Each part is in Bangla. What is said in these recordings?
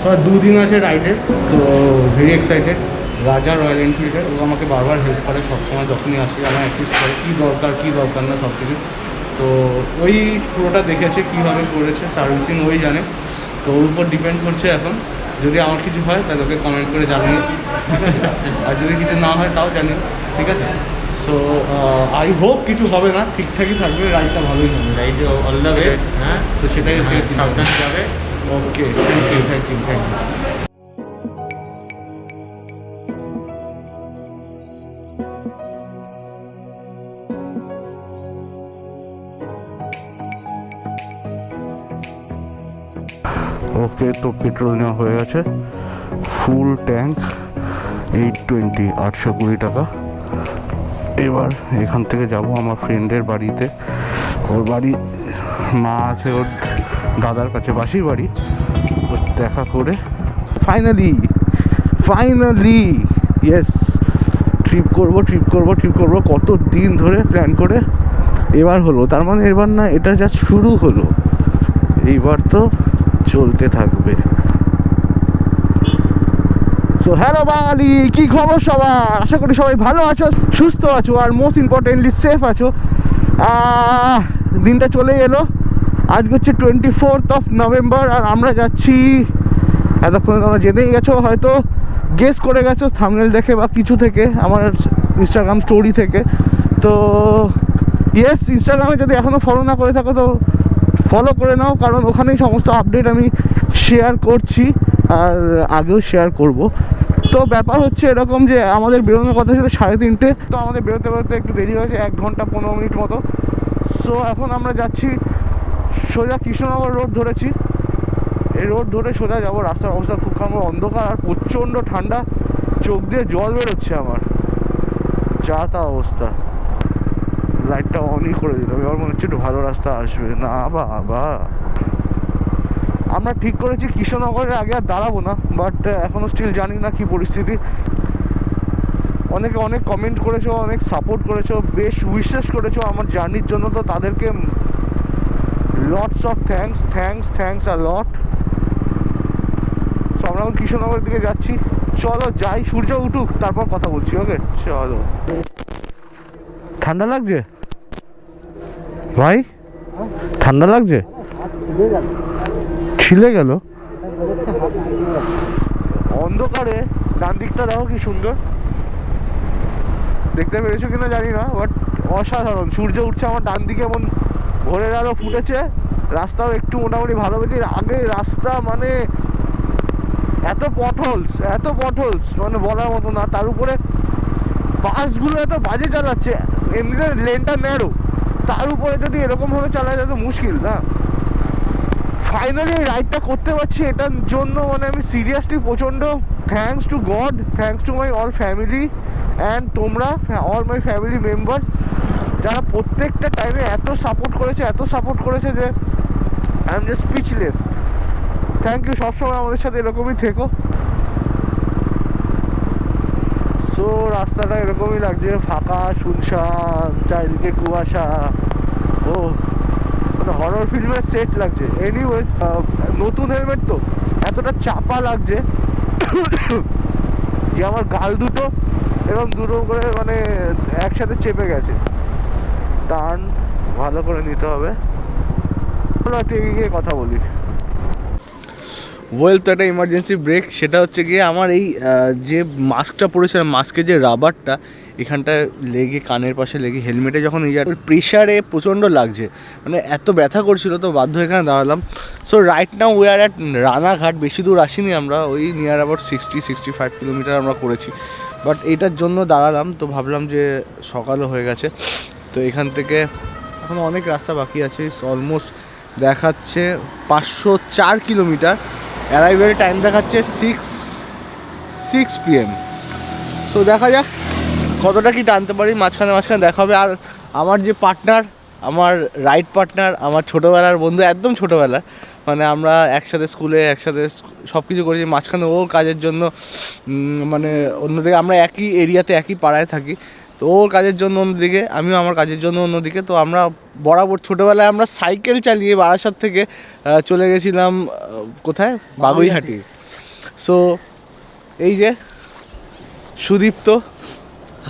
2 দিন আছে রাইডের, তো ভেরি এক্সাইটেড। রাজা রয়্যাল এনফিল্ডের, ও আমাকে বারবার হেল্প করে সবসময়, যখনই আসি আমার অ্যাসিস্ট করে কী দরকার না সব কিছু। তো ওই পুরোটা দেখেছে কীভাবে করেছে, সার্ভিসিং ওই জানে, তো ওর উপর ডিপেন্ড করছে এখন। যদি আমার কিছু হয় তাহলে ওকে কমেন্ট করে জানিয়ে, আর যদি কিছু না হয় তাও জানি, ঠিক আছে। সো আই হোপ কিছু হবে না, ঠিকঠাকই থাকবে, রাইডটা ভালোই হবে। Ride all the best. হ্যাঁ, তো সেটাই হচ্ছে সাবধানে যাবে। ওকে, থ্যাংক ইউ। ওকে, তো পেট্রোল নেওয়া হয়ে গেছে, ফুল ট্যাঙ্ক 820, 820 টাকা। এবার এখান থেকে যাব আমার ফ্রেন্ডের বাড়িতে। ওর বাড়ি, মা আছে ওর দাদার কাছে, বাসির বাড়ি, দেখা করে ফাইনালি ইয়েস, ট্রিপ করব কত দিন ধরে প্ল্যান করে এবার হলো। তার মানে এবার না, এটা যা শুরু হলো, এইবার তো চলতে থাকবে। সো হ্যালো বাঙালি, কি খবর সবার? আশা করি সবাই ভালো আছো, সুস্থ আছো, আর মোস্ট ইম্পর্টেন্টলি সেফ আছো। দিনটা চলে এলো, আজকে হচ্ছে 24 নভেম্বর, আর আমরা যাচ্ছি, এতক্ষণে তোমরা জেনেই গেছো, হয়তো গেস করে গেছো থাম্বনেল দেখে বা কিছু থেকে, আমার ইনস্টাগ্রাম স্টোরি থেকে। তো ইয়েস, ইনস্টাগ্রামে যদি এখনও ফলো না করে থাকো তো ফলো করে নাও, কারণ ওখানেই সমস্ত আপডেট আমি শেয়ার করছি, আর আগেও শেয়ার করব। তো ব্যাপার হচ্ছে এরকম যে আমাদের বেরোনোর কথা ছিল 3:30, তো আমাদের বেরোতে একটু দেরি হয়েছে, 1 ঘন্টা 15 মিনিট মতো। সো এখন আমরা যাচ্ছি সোজা কৃষ্ণনগর রোড ধরেছি, এই রোড ধরে সোজা যাবো। রাস্তার অবস্থা খুব খারাপ, অন্ধকার আর প্রচণ্ড ঠান্ডা, চোখ দিয়ে জল বেরোচ্ছে আমার, যা তা অবস্থা। লাইটটা অনই করে দিলাম, এবার মনে হচ্ছে একটু ভালো রাস্তা আসবে না। বাবা, আমরা ঠিক করেছি কৃষ্ণনগরের আগে আর দাঁড়াবো না, বাট এখনও স্টিল জানি না কি পরিস্থিতি। অনেকে অনেক কমেন্ট করেছো, অনেক সাপোর্ট করেছো, বেশ উইশেস করেছো আমার জার্নির জন্য, তো তাদেরকে lots of thanks a lot. So আমরা এখন কৃষ্ণনগরের দিকে যাচ্ছি, চলো যাই, সূর্য উঠুক তারপর কথা বলছি। ওকে চলো। ঠান্ডা লাগছে ভাই? ঠান্ডা লাগছে? ছিলে গেল অন্ধকারে। ডান দিকটা দেখো কি সুন্দর, দেখতে পেরেছো কিনা জানি না, বাট অসাধারণ। সূর্য উঠছে আমার ডান দিকে, এমন ভোরের আলো ফুটেছে, রাস্তাও একটু মোটামুটি ভালো হয়েছে। আগে রাস্তা মানে এত পটহোলস মানে বলার মতো না। তার উপরে বাসগুলো এত বাজে চালাচ্ছে, এমনিতে লেনটা ন্যারো, তার উপরে যদি এরকমভাবে চালায় যায় তো মুশকিল না। ফাইনালি এই রাইডটা করতে পারছি, এটার জন্য মানে আমি সিরিয়াসলি প্রচণ্ড thanks to God, thanks to my all family and তোমরা, অল মাই ফ্যামিলি মেম্বার্স, যারা প্রত্যেকটা টাইমে এত সাপোর্ট করেছে যে I am just speechless. Thank you, সবসময় আমাদের সাথে এরকমই থেকো। সো রাস্তাটা এরকমই লাগছে, ফাঁকা শুনশান, চারিদিকে কুয়াশা, ও মানে হরর ফিল্মের সেট লাগছে। এনিওয়েজ, নতুন হেলমেট তো এতটা চাপা লাগছে যে আমার গাল দুটো এরকম দুটো করে মানে একসাথে চেপে গেছে। টার্ন ভালো করে নিতে হবে। একটু এগিয়ে গিয়ে কথা বলি। ওয়েল, তো একটা ইমার্জেন্সি ব্রেক, সেটা হচ্ছে গিয়ে আমার এই যে মাস্কটা পরেছিলাম, মাস্কের যে রাবারটা এখানটায় লেগে, কানের পাশে লেগে, হেলমেটে যখন এই প্রেশারে প্রচণ্ড লাগছে, মানে এত ব্যথা করছিল, তো বাধ্য এখানে দাঁড়ালাম। So right now we are at Ranaghat. বেশি দূর আসিনি আমরা, ওই নিয়ার অ্যাবাউট 65 কিলোমিটার আমরা করেছি, বাট এইটার জন্য দাঁড়ালাম। তো ভাবলাম যে সকালও হয়ে গেছে, তো এখান থেকে এখন অনেক রাস্তা বাকি আছে, অলমোস্ট দেখাচ্ছে 504 কিলোমিটার। অ্যারাইভেল টাইম দেখাচ্ছে 6 PM। সো দেখা যাক কতটা কি টানতে পারি, মাঝখানে দেখা হবে। আর আমার যে পার্টনার, আমার রাইড পার্টনার, আমার ছোটোবেলার বন্ধু, একদম ছোটোবেলার, মানে আমরা একসাথে স্কুলে একসাথে সব কিছু করেছি। মাঝখানে ওর কাজের জন্য মানে অন্যদিকে, আমরা একই এরিয়াতে একই পাড়ায় থাকি, তো ওর কাজের জন্য অন্যদিকে, আমিও আমার কাজের জন্য অন্যদিকে। তো আমরা বরাবর ছোটোবেলায় আমরা সাইকেল চালিয়ে বারাসাত থেকে চলে গেছিলাম কোথায়, বাগুইহাটি। সো এই যে সুদীপ্ত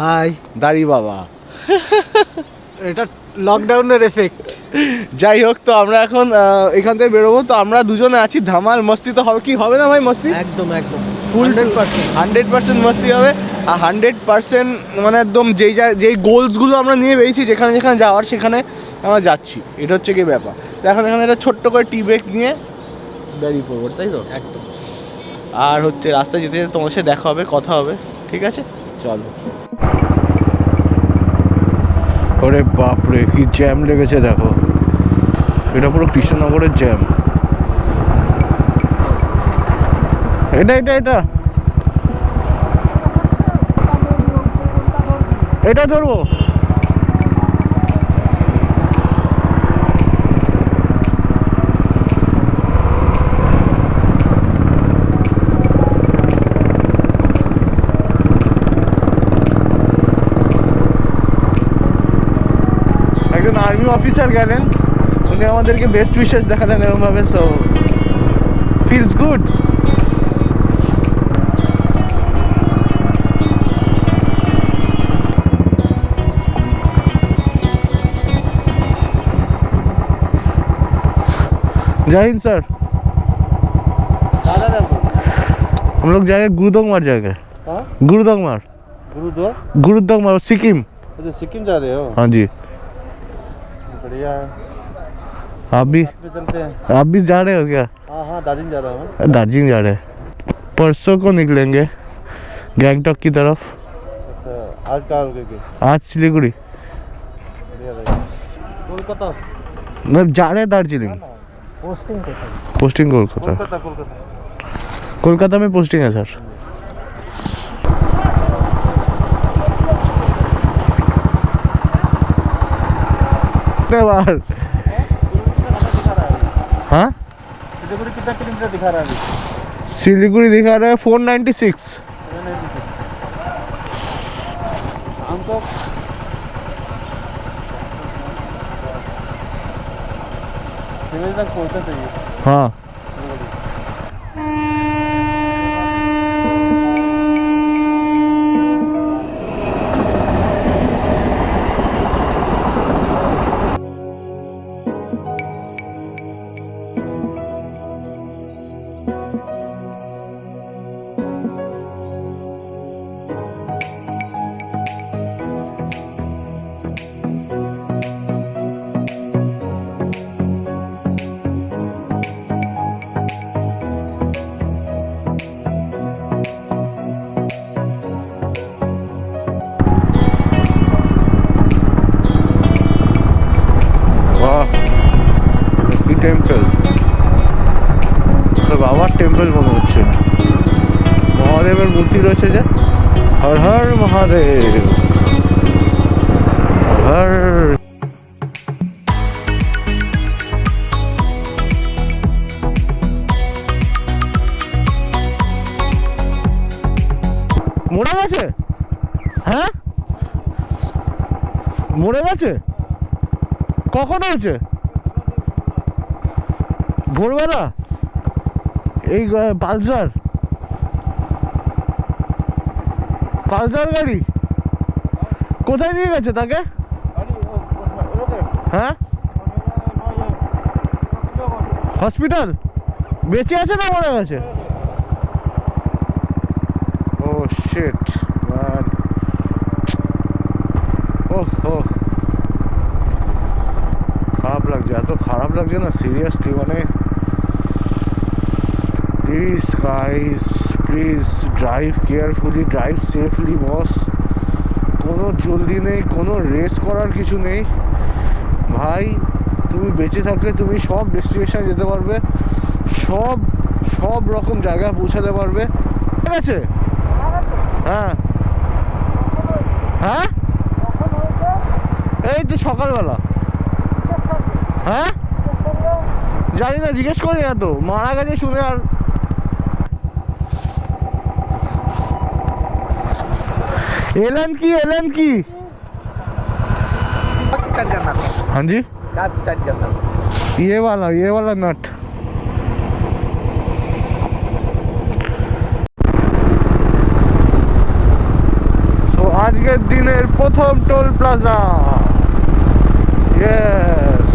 হাই, দাড়ি বাবা, এটা লকডাউনের এফেক্ট। যাই হোক, তো আমরা এখন এখান থেকে বেরোবো। তো আমরা দুজনে আছি, ধামাল মস্তি তো হবে, কি হবে না ভাই মস্তি? একদম ফুল 100% মস্তি হবে। আর 100% মানে একদম যেই গোলসগুলো আমরা নিয়ে বেরিয়েছি, যেখানে যেখানে যাওয়ার সেখানে আমরা যাচ্ছি, এটা হচ্ছে কি ব্যাপার। তো এখন এখানে একটা ছোট্ট করে টি ব্রেক নিয়ে বেরিয়ে পড়বো, তাই তো? একদম। আর হচ্ছে রাস্তায় যেতে যেতে তোমার সাথে দেখা হবে, কথা হবে, ঠিক আছে? চলো। ওরে বাপরে, কি জ্যাম লেগেছে দেখো, এটা পুরো কৃষ্ণনগরের জ্যাম। এটা এটা এটা এটা ধরবো। একজন আর্মি অফিসার গেলেন, উনি আমাদেরকে বেস্ট উইশেস দেখালেন এরকমভাবে। So feels good. जय हिंद सर। हम लोग जाएंगे गुरुदोंगमार जाएंगे। गुरुदोंगमार। गुरुदोंगमार सिक्किम। अच्छा सिक्किम जा रहे हो? हाँ जी। बढ़िया है। आप भी चलते हैं। आप भी जा रहे हो क्या? हाँ हाँ दार्जिलिंग जा रहा हूँ। दार्जिलिंग जा रहे हैं। परसों को निकलेंगे गैंगटॉक की तरफ। अच्छा आज कहाँ रुकेंगे? आज सिलीगुड़ी। बढ़िया रहेगा। कोलकाता। मतलब जा रहे हैं दार्जिलिंग। Posting posting Kolkata. कोलकाता कोलकाता कोलकाता में पोस्टिंग है सर। कितने बार? हाँ सिलीगुड़ी कितना किलोमीटर दिखा रहा है अभी? सिलीगुड़ी दिखा रहा है 496। हमको सिविल तक पहुँचना चाहिए। हाँ টেম্পল, বাবার টেম্পল মনে হচ্ছে। মহাদেবের মূর্তি রয়েছে যে। হর হর মহাদেব, হর। মরে গেছে? হ্যাঁ মরে গেছে? কখন হয়েছে? ভোরবেলা? এই পালসার গাড়ি কোথায় নিয়ে গেছে তাকে? হ্যাঁ হসপিটাল? বেঁচে আছে না মরে গেছে? ও শিট ম্যান। ওহো খারাপ লাগছে, এত খারাপ লাগছে না সিরিয়াসলি। মানে please guys, please drive carefully, drive safely boss. কোনো জলদি নেই, কোনো রেস করার কিছু নেই ভাই। তুমি বেঁচে থাকলে তুমি সব ডেস্টিনেশন যেতে পারবে, সব রকম জায়গায় পৌঁছাতে পারবে, ঠিক আছে? হ্যাঁ হ্যাঁ এই তো সকালবেলা। হ্যাঁ জানি না, জিজ্ঞেস করি না তো, মারা গেছে শুনে। আর एलन की हाँ जी ये वाला नट। আজকের দিনের প্রথম টোল প্লাজা। ইয়েস,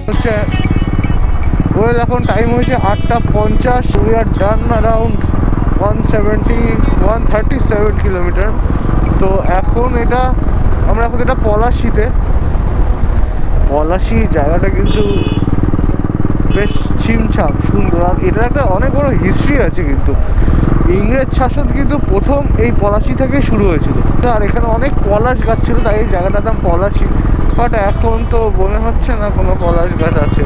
হচ্ছে ওয়েল এখন টাইম হয়েছে 8:50। We are done around 137 kilometre. তো এখন আমরা এখন পলাশিতে। পলাশি জায়গাটা কিন্তু বেশ ছিমছাম সুন্দর, আর এটার একটা অনেক বড় হিস্ট্রি আছে কিন্তু। ইংরেজ শাসন কিন্তু প্রথম এই পলাশি থেকে শুরু হয়েছিল, আর এখানে অনেক পলাশ গাছ ছিল, তাই এই জায়গাটার নাম পলাশি। বাট এখন তো মনে হচ্ছে না কোনো পলাশ গাছ আছে,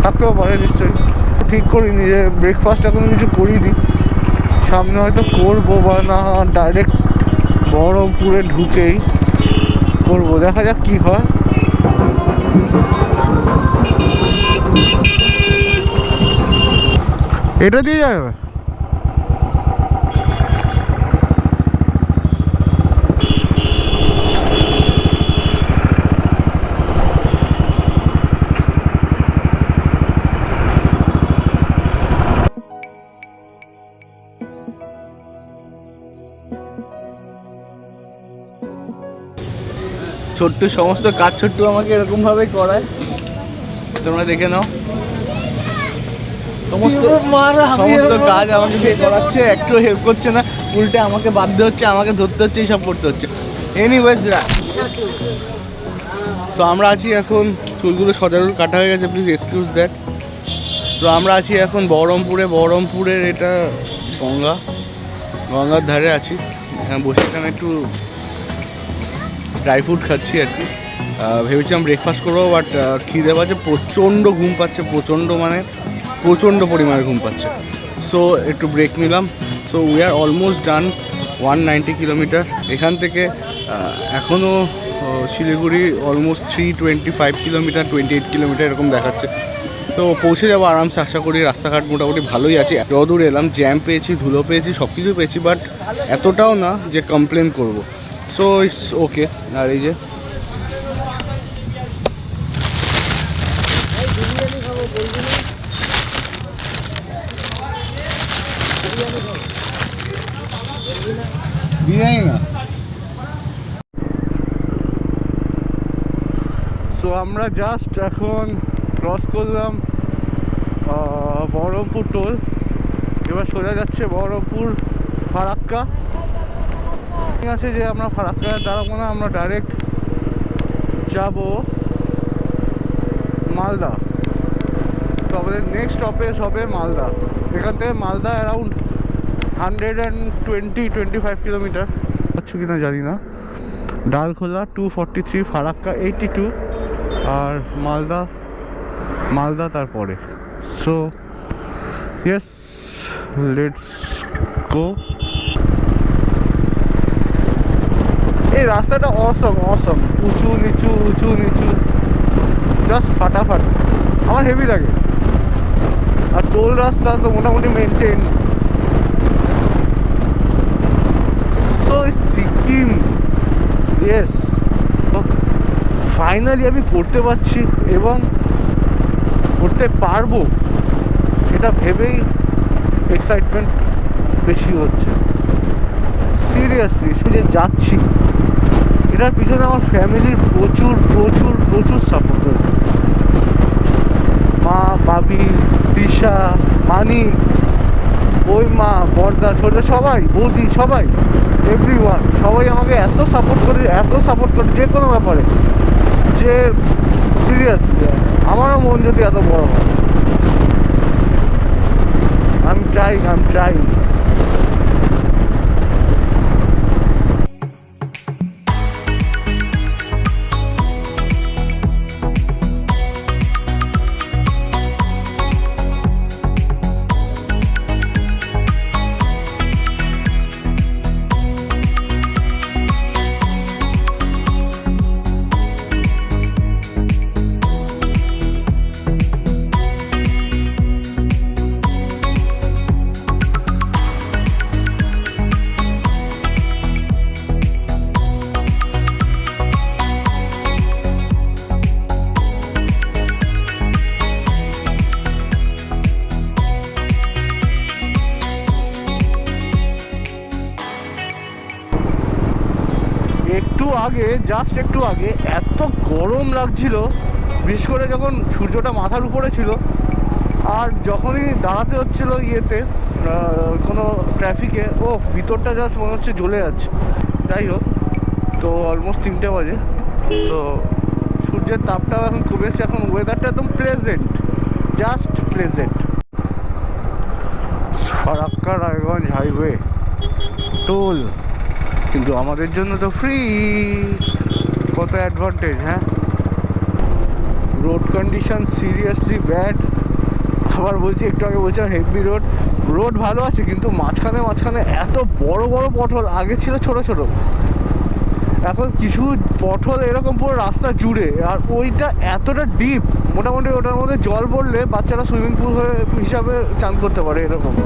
থাকতেও পারে নিশ্চয়ই। ঠিক করিনি যে ব্রেকফাস্ট এখন কিছু করিনি, সামনে হয়তো করবো বা না ডাইরেক্ট বহরমপুরে ঢুকেই করবো, দেখা যাক কি হয়। এটা দিয়ে যাবে। ছোট্ট সমস্ত কাজ ছোট্ট আমাকে এরকমভাবে করায়, তোমরা দেখে নাও। সমস্ত কাজ আমাকে দিয়ে করাচ্ছে, একটু হেল্প করছে না, উল্টে আমাকে বাধ্য হচ্ছে, আমাকে ধরতে হচ্ছে, এইসব করতে হচ্ছে। এনিওয়েজ, সো আমরা আছি এখন, চুলগুলো সজারুর কাটা হয়ে গেছে, প্লিজ এক্সকিউজ দ্যাট। সো আমরা আছি এখন বহরমপুরের এটা গঙ্গার ধারে আছি। বসে এখানে একটু ড্রাই ফ্রুট খাচ্ছি আর কি। ভেবেছিলাম ব্রেকফাস্ট করবো, বাট খিদে পাচ্ছে, প্রচণ্ড ঘুম পাচ্ছে, প্রচণ্ড পরিমাণে ঘুম পাচ্ছে। সো একটু ব্রেক নিলাম। So we are almost done 190 kilometre. এখান থেকে এখনও শিলিগুড়ি অলমোস্ট 325 কিলোমিটার, 28 কিলোমিটার এরকম দেখাচ্ছে। তো পৌঁছে যাবো আরামসে, আশা করি। রাস্তাঘাট মোটামুটি ভালোই আছে, এত দূর এলাম, জ্যাম পেয়েছি, ধুলো পেয়েছি, সব কিছুই পেয়েছি, বাট এতটাও না যে কমপ্লেন করবো। So it's okay. আর এই যে বিরিয়ানি না। সো আমরা জাস্ট এখন ক্রস করলাম বহরমপুর টোল। এবার সোজা যাচ্ছে বহরমপুর ফারাক্কা। ঠিক আছে, যে আমরা ফারাক্কা দাঁড়াবো না, আমরা ডাইরেক্ট যাব মালদা। তো আমাদের নেক্সট স্টপেজ হবে মালদা। এখান থেকে মালদা অ্যারাউন্ড 125 কিলোমিটার হচ্ছে কিনা জানি না। ডালখোলা 243, ফারাক্কা 82, আর মালদা তারপরে। So yes, let's go. এই রাস্তাটা অসম, উঁচু নিচু, জাস্ট ফাটাফাট, আমার হেভি লাগে। আর টোল রাস্তা তো মোটামুটি maintain. So Sikkim, yes, finally আমি করতে পারছি এবং করতে পারবো, সেটা ভেবেই এক্সাইটমেন্ট বেশি হচ্ছে। সিরিয়াসলি, সে যে যাচ্ছি, এটার পিছনে আমার ফ্যামিলির প্রচুর সাপোর্ট রয়েছে। মা, বাবি, দিশা, মানি, ওই মা, বর্দা, ছোটদা, সবাই, বৌদি, সবাই, এভরিওয়ান, সবাই আমাকে এত সাপোর্ট করে যে কোনো ব্যাপারে, যে সিরিয়াসলি আমারও মন যদি এত বড় হয়। I am trying. একটু আগে জাস্ট একটু আগে এত গরম লাগছিল, বিশেষ করে যখন সূর্যটা মাথার উপরে ছিল, আর যখনই দাঁড়াতে হচ্ছিল ইয়েতে কোনো ট্রাফিকে, ও ভিতরটা জাস্ট মনে হচ্ছে জ্বলে যাচ্ছে। যাই হোক, তো অলমোস্ট 3টে বাজে, তো সূর্যের তাপটাও এখন কমে এসেছে, এখন ওয়েদারটা একদম pleasant, just pleasant. Farakka Raiganj highway toll, কিন্তু আমাদের জন্য তো ফ্রি। কত অ্যাডভান্টেজ! হ্যাঁ, রোড কন্ডিশন সিরিয়াসলি ব্যাড। আবার বলছি, একটু আগে বলছিলাম হেভি রোড, রোড ভালো আছে, কিন্তু মাঝখানে মাঝখানে এত বড় বড় পথল, আগে ছিল ছোট ছোট, এখন কিছু পথল এরকম পুরো রাস্তা জুড়ে, আর ওইটা এতটা ডিপ, মোটামুটি ওটার মধ্যে জল পড়লে বাচ্চারা সুইমিং পুল হিসাবে চান করতে পারে এরকম।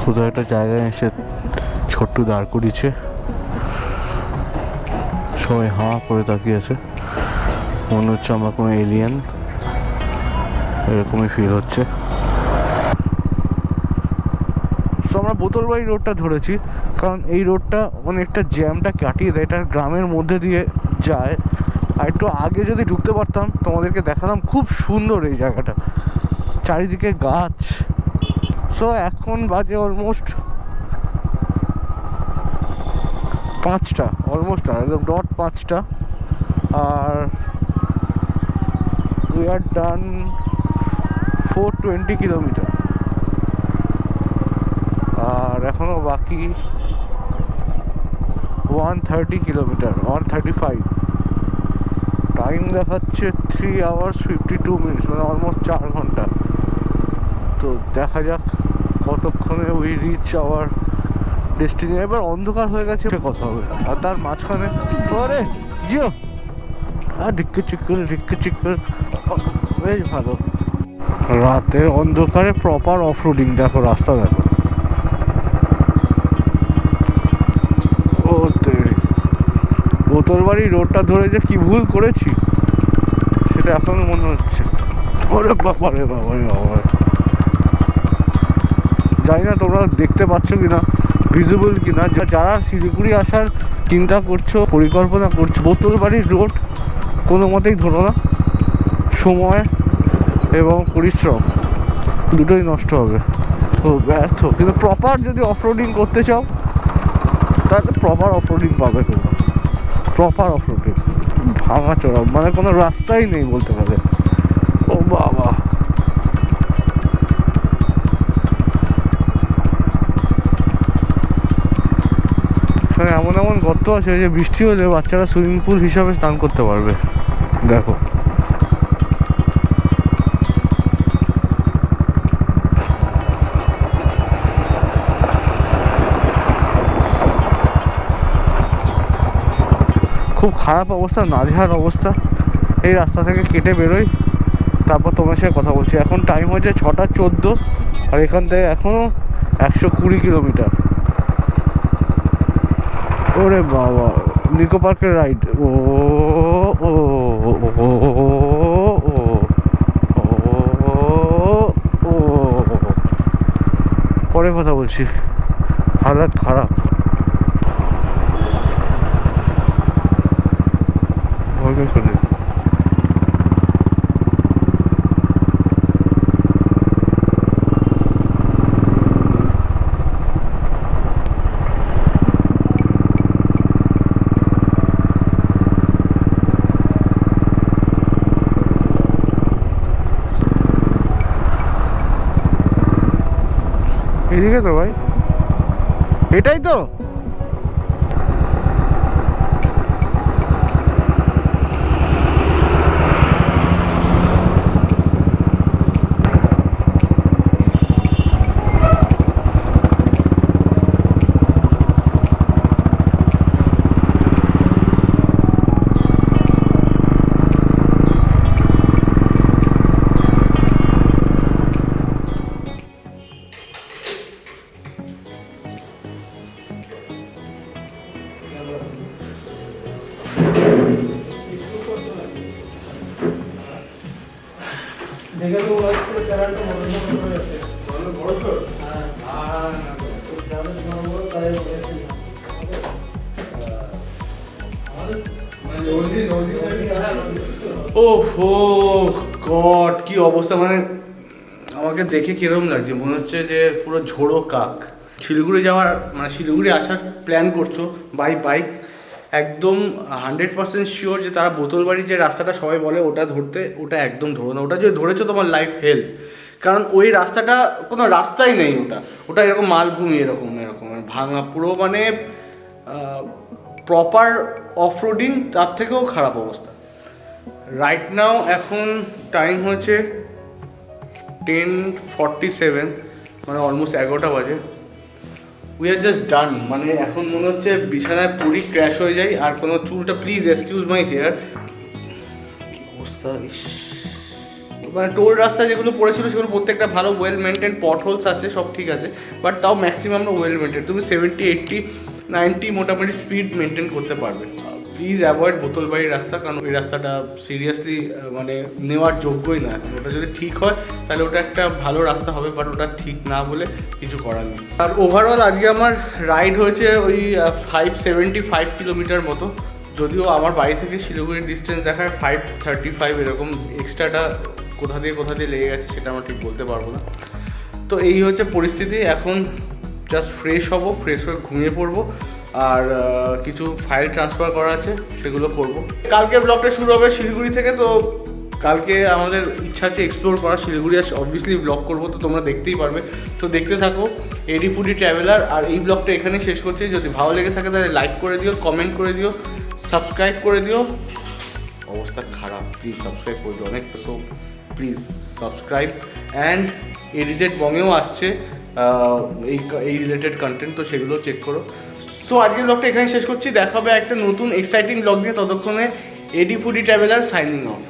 কোথাও একটা জায়গায় এসে ছোট্ট দাঁড় করিয়েছে, সবাই হাঁ করে তাকিয়ে আছে, মনে হচ্ছে আমরা কোনো এলিয়েন, এরকমই ফিল হচ্ছে। তো আমরা বোতলবাড়ি রোডটা ধরেছি, কারণ এই রোডটা অনেকটা জ্যামটা কাটিয়ে দেয়, এটা গ্রামের মধ্যে দিয়ে যায়। আর একটু আগে যদি ঢুকতে পারতাম তোমাদেরকে দেখাতাম, খুব সুন্দর এই জায়গাটা, চারিদিকে গাছ। সো এখন বাজে অলমোস্ট 5টা, অলমোস্ট একদম ডট 5টা, আর উই আর ডান 420 কিলোমিটার, আর এখনো বাকি 130 কিলোমিটার, 135। টাইম দেখাচ্ছে 3 hours 52 minutes, মানে অলমোস্ট 4 ঘন্টা। তো দেখা যাক কতক্ষণে উই রিচ আওয়ার ডেস্টিনি। এবার অন্ধকার হয়ে গেছে, কথা হবে, আর তার মাঝখানে পরে জিও আর ডিক্কে চিক্কর বেশ ভালো। রাতের অন্ধকারে প্রপার অফ রোডিং, দেখো রাস্তা দেখো, ও বোতলবাড়ি রোডটা ধরে যে কি ভুল করেছি সেটা এখন মনে হচ্ছে। ওরে বাবারে বাবারে বাবারে, জানি না তোমরা দেখতে পাচ্ছ কিনা, ভিজিবল কিনা। যারা শিলিগুড়ি আসার চিন্তা করছো, পরিকল্পনা করছো, বোতলবাড়ির রোড কোনো মতেই ধরো না, সময় এবং পরিশ্রম দুটোই নষ্ট হবে, তো ব্যর্থ। কিন্তু প্রপার যদি অফরোডিং করতে চাও তাহলে প্রপার অফরোডিং পাবে তোমরা, প্রপার অফরোডিং, ভাঙা চড়া, মানে কোনো রাস্তাই নেই বলতে পারে। ও বাবা, এমন এমন গর্ত আছে যে বৃষ্টি হলে বাচ্চারা সুইমিং পুল হিসাবে স্নান করতে পারবে। দেখো খুব খারাপ অবস্থা, নাজেহাল অবস্থা। এই রাস্তা থেকে কেটে বেরোই, তারপর তোমার সাথে কথা বলছি। এখন টাইম হচ্ছে 6:14, আর এখান থেকে এখনও 120 কিলোমিটার। ওরে বাবা, নিকো পার্কের রাইড। ও ও ও ও, পরে কথা বলছি, হালাত খারাপ। ভয় ভয় করে এদিকে তো ভাই, এটাই তো। ওহো গড, কি অবস্থা! মানে আমাকে দেখে কিরকম লাগছে, মনে হচ্ছে যে পুরো ঝোড়ো কাক। শিলিগুড়ি যাওয়ার, মানে শিলিগুড়ি আসার প্ল্যান করছো বাই বাইক, একদম 100% শিওর যে তারা বোতলবাড়ির যে রাস্তাটা সবাই বলে ওটা ধরতে, ওটা একদম ধরো না। ওটা যদি ধরেছো তোমার লাইফ হেল, কারণ ওই রাস্তাটা কোনো রাস্তাই নেই। ওটা এরকম মালভূমি, এরকম ভাঙা পুরো, মানে প্রপার অফ রোডিং তার থেকেও খারাপ অবস্থা। রাইট নাও এখন টাইম হচ্ছে 10:47, মানে অলমোস্ট 11টা বাজে। উই আর জাস্ট ডান। মানে এখন মনে হচ্ছে বিছানায় পুরি ক্র্যাশ হয়ে যায়। আর কোনো চুলটা, প্লিজ এক্সকিউজ মাই হেয়ার, কি অবস্থা! মানে টোল রাস্তা যেগুলো পড়েছিল সেগুলো প্রত্যেকটা ভালো, ওয়েল মেনটেন, পট হোলস আছে, সব ঠিক আছে, বাট তাও ম্যাক্সিমামটা ওয়েল মেনটেন। তুমি 70, 80, 90 মোটামুটি স্পিড মেনটেন করতে পারবে। প্লিজ অ্যাভয়েড বোতলবাড়ির রাস্তা, কারণ ওই রাস্তাটা সিরিয়াসলি মানে নেওয়ার যোগ্যই না। ওটা যদি ঠিক হয় তাহলে ওটা একটা ভালো রাস্তা হবে, বাট ওটা ঠিক না বলে কিছু করার নেই। আর ওভারঅল আজকে আমার রাইড হয়েছে ওই 575 কিলোমিটার মতো, যদিও আমার বাড়ি থেকে শিলিগুড়ির ডিস্টেন্স দেখায় 535, এরকম এক্সট্রাটা কোথা দিয়ে লেগে গেছে সেটা আমরা ঠিক বলতে পারবো না। তো এই হচ্ছে পরিস্থিতি। এখন জাস্ট ফ্রেশ হব, ফ্রেশ হয়ে ঘুমিয়ে পড়বো, আর কিছু ফাইল ট্রান্সফার করা আছে সেগুলো করব। কালকে ব্লগটা শুরু হবে শিলিগুড়ি থেকে, তো কালকে আমাদের ইচ্ছা আছে এক্সপ্লোর করা শিলিগুড়ি। আর অবভিয়াসলি ব্লগ করবো, তো তোমরা দেখতেই পারবে, তো দেখতে থাকো এডি ফুডি ট্রাভেলার। আর এই ব্লগটা এখানে শেষ করছি। যদি ভালো লেগে থাকে তাহলে লাইক করে দিও, কমেন্ট করে দিও, সাবস্ক্রাইব করে দিও। অবস্থা খারাপ, প্লিজ সাবস্ক্রাইব করে দিও অনেক, সো প্লিজ সাবস্ক্রাইব। অ্যান্ড এডিজেড বঙেও আসছে এই রিলেটেড কন্টেন্ট, তো সেগুলো চেক করো। সো আজকের ব্লগটা এখানে শেষ করছি, দেখা হবে একটা নতুন এক্সাইটিং ব্লগ নিয়ে। ততক্ষণে এডি ফুডি ট্রাভেলার সাইনিং অফ।